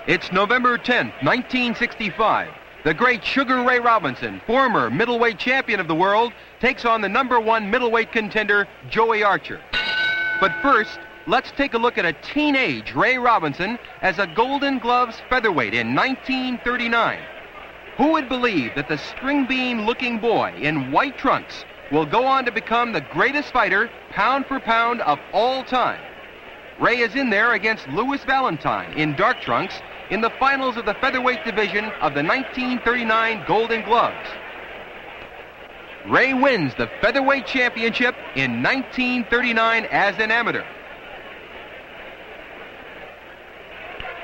It's November 10th, 1965. The great Sugar Ray Robinson, former middleweight champion of the world, takes on the #1 middleweight contender, Joey Archer. But first, let's take a look at a teenage Ray Robinson as a Golden Gloves featherweight in 1939. Who would believe that the string bean-looking boy in white trunks will go on to become the greatest fighter, pound for pound, of all time? Ray is in there against Louis Valentine in dark trunks in the finals of the featherweight division of the 1939 Golden Gloves. Ray wins the featherweight championship in 1939 as an amateur.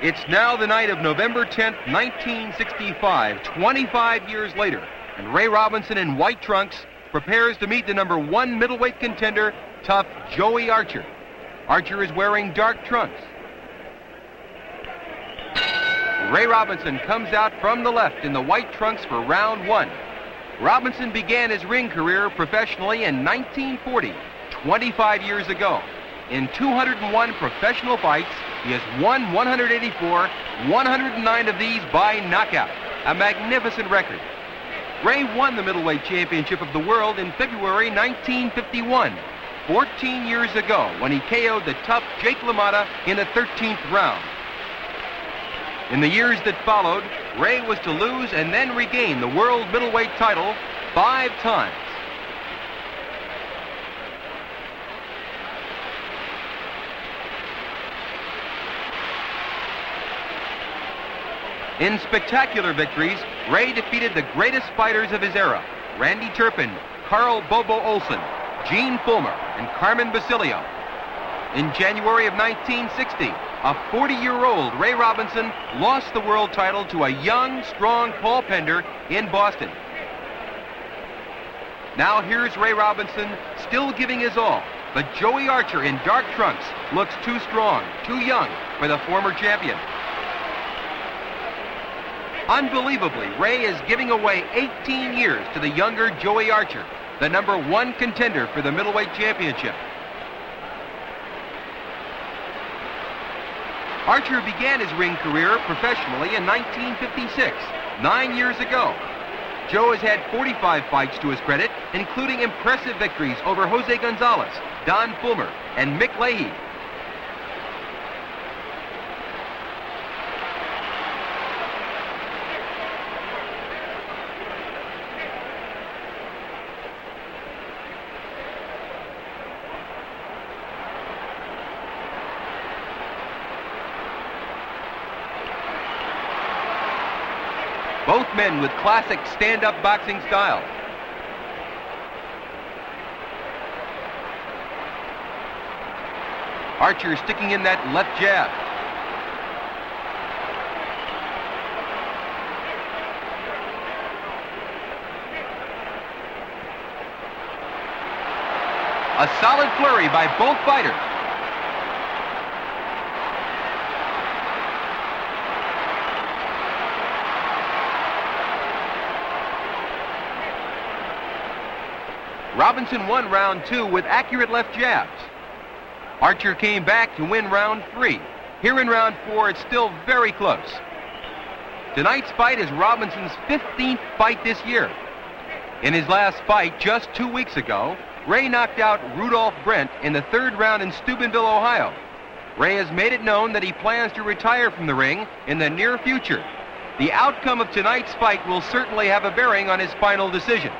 It's now the night of November 10th, 1965, 25 years later, and Ray Robinson in white trunks prepares to meet the #1 middleweight contender, tough Joey Archer. Archer is wearing dark trunks. Ray Robinson comes out from the left in the white trunks for round one. Robinson began his ring career professionally in 1940, 25 years ago. In 201 professional fights, he has won 184, 109 of these by knockout. A magnificent record. Ray won the middleweight championship of the world in February 1951, 14 years ago, when he KO'd the tough Jake LaMotta in the 13th round. In the years that followed, Ray was to lose and then regain the world middleweight title 5 times. In spectacular victories, Ray defeated the greatest fighters of his era: Randy Turpin, Carl Bobo Olson, Gene Fulmer, and Carmen Basilio. In January of 1960, a 40-year-old Ray Robinson lost the world title to a young, strong Paul Pender in Boston. Now here's Ray Robinson still giving his all, but Joey Archer in dark trunks looks too strong, too young for the former champion. Unbelievably, Ray is giving away 18 years to the younger Joey Archer, the #1 contender for the middleweight championship. Archer began his ring career professionally in 1956, 9 years ago. Joe has had 45 fights to his credit, including impressive victories over Jose Gonzalez, Don Fulmer, and Mick Leahy. Both men with classic stand-up boxing style. Archer sticking in that left jab. A solid flurry by both fighters. Robinson won round 2 with accurate left jabs. Archer came back to win round 3. Here in round 4, it's still very close. Tonight's fight is Robinson's 15th fight this year. In his last fight just 2 weeks ago, Ray knocked out Rudolph Brent in the 3rd round in Steubenville, Ohio. Ray has made it known that he plans to retire from the ring in the near future. The outcome of tonight's fight will certainly have a bearing on his final decision.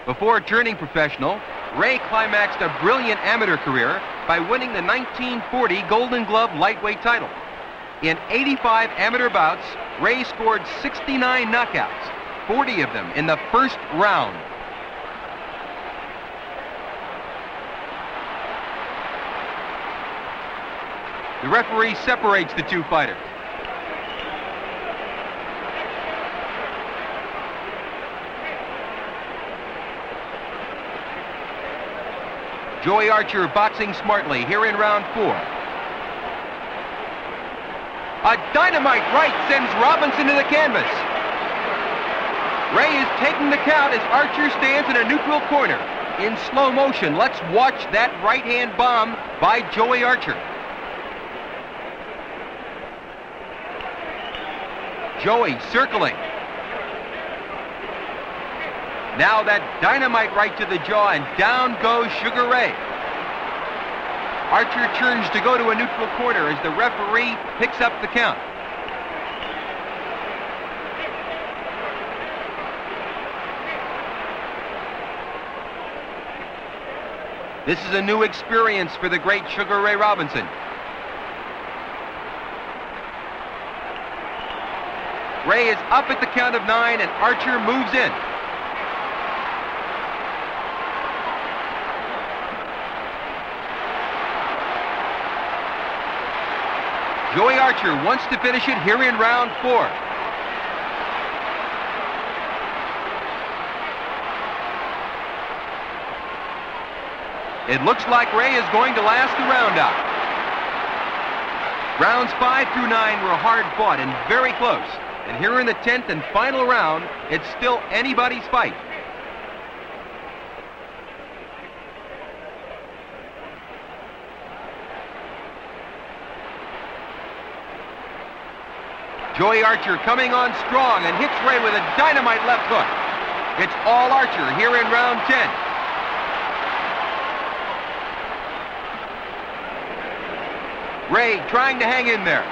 Before turning professional, Ray climaxed a brilliant amateur career by winning the 1940 Golden Glove lightweight title. In 85 amateur bouts, Ray scored 69 knockouts, 40 of them in the 1st round. The referee separates the two fighters. Joey Archer boxing smartly here in round 4. A dynamite right sends Robinson to the canvas. Ray is taking the count as Archer stands in a neutral corner. In slow motion, let's watch that right-hand bomb by Joey Archer. Joey circling. Now that dynamite right to the jaw, and down goes Sugar Ray. Archer turns to go to a neutral corner as the referee picks up the count. This is a new experience for the great Sugar Ray Robinson. Ray is up at the count of 9, and Archer moves in. Joey Archer wants to finish it here in round 4. It looks like Ray is going to last the round out. Rounds 5 through 9 were hard fought and very close. And here in the 10th and final round, it's still anybody's fight. Joey Archer coming on strong and hits Ray with a dynamite left hook. It's all Archer here in round 10. Ray trying to hang in there.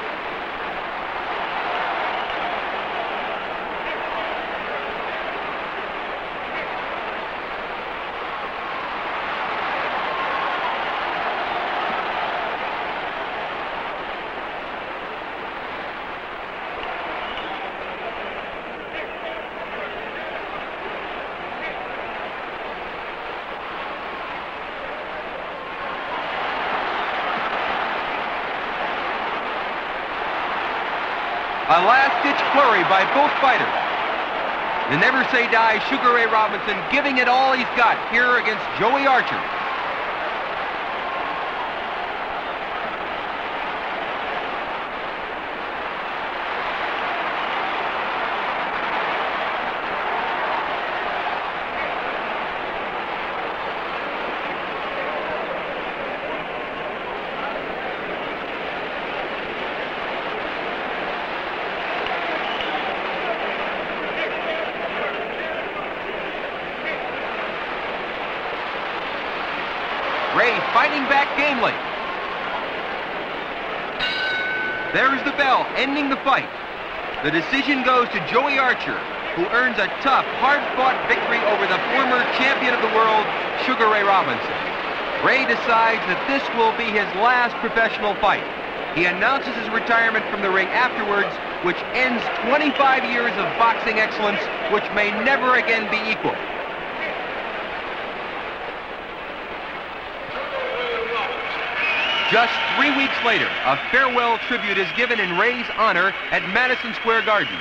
A last-ditch flurry by both fighters. The never say die Sugar Ray Robinson giving it all he's got here against Joey Archer. Ray fighting back gamely. There's the bell, ending the fight. The decision goes to Joey Archer, who earns a tough, hard-fought victory over the former champion of the world, Sugar Ray Robinson. Ray decides that this will be his last professional fight. He announces his retirement from the ring afterwards, which ends 25 years of boxing excellence, which may never again be equaled. Just 3 weeks later, a farewell tribute is given in Ray's honor at Madison Square Garden.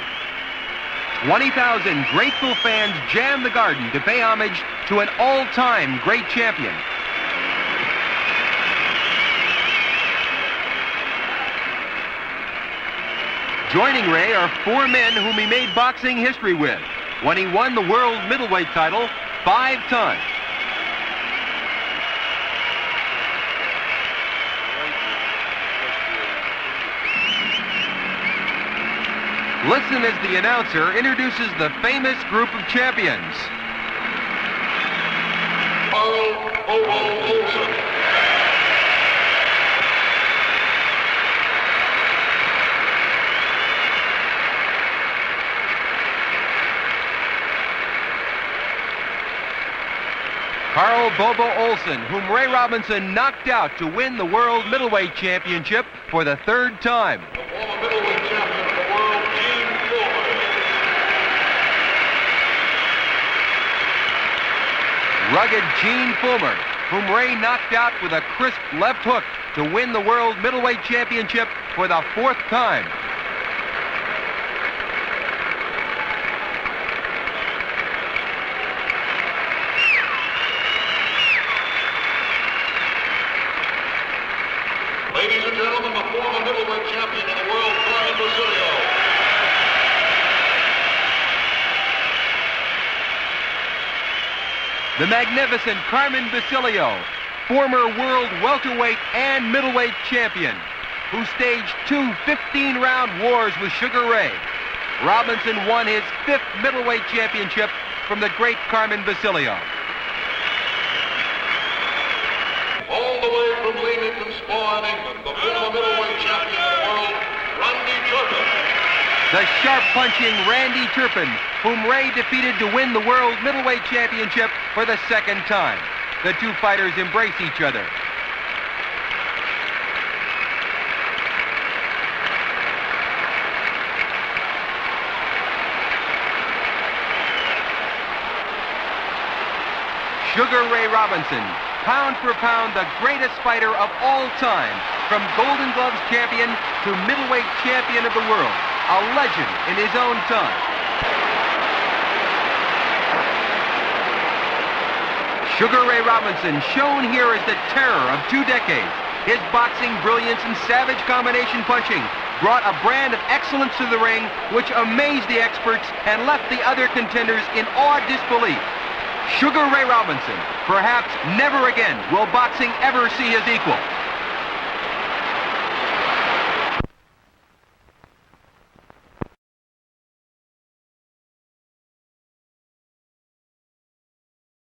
20,000 grateful fans jam the garden to pay homage to an all-time great champion. Joining Ray are 4 men whom he made boxing history with when he won the world middleweight title 5 times. Listen as the announcer introduces the famous group of champions. Carl Bobo Olson, whom Ray Robinson knocked out to win the World Middleweight Championship for the 3rd time. The former middleweight champion of the world, Gene Fulmer. Rugged Gene Fulmer, whom Ray knocked out with a crisp left hook to win the World Middleweight Championship for the 4th time. Ladies and gentlemen, the former middleweight champion of the world, Carmen Basilio. The magnificent Carmen Basilio, former world welterweight and middleweight champion, who staged 2 15-round wars with Sugar Ray. Robinson won his 5th middleweight championship from the great Carmen Basilio. All the way from Leamington Spa in England, the former middleweight champion of the world, Randy Turpin. The sharp-punching Randy Turpin, whom Ray defeated to win the World Middleweight Championship for the 2nd time. The two fighters embrace each other. Sugar Ray Robinson, pound for pound the greatest fighter of all time, from Golden Gloves champion to middleweight champion of the world, a legend in his own time. Sugar Ray Robinson, shown here as the terror of 2 decades. His boxing brilliance and savage combination punching brought a brand of excellence to the ring which amazed the experts and left the other contenders in awed disbelief. Sugar Ray Robinson, perhaps never again will boxing ever see his equal.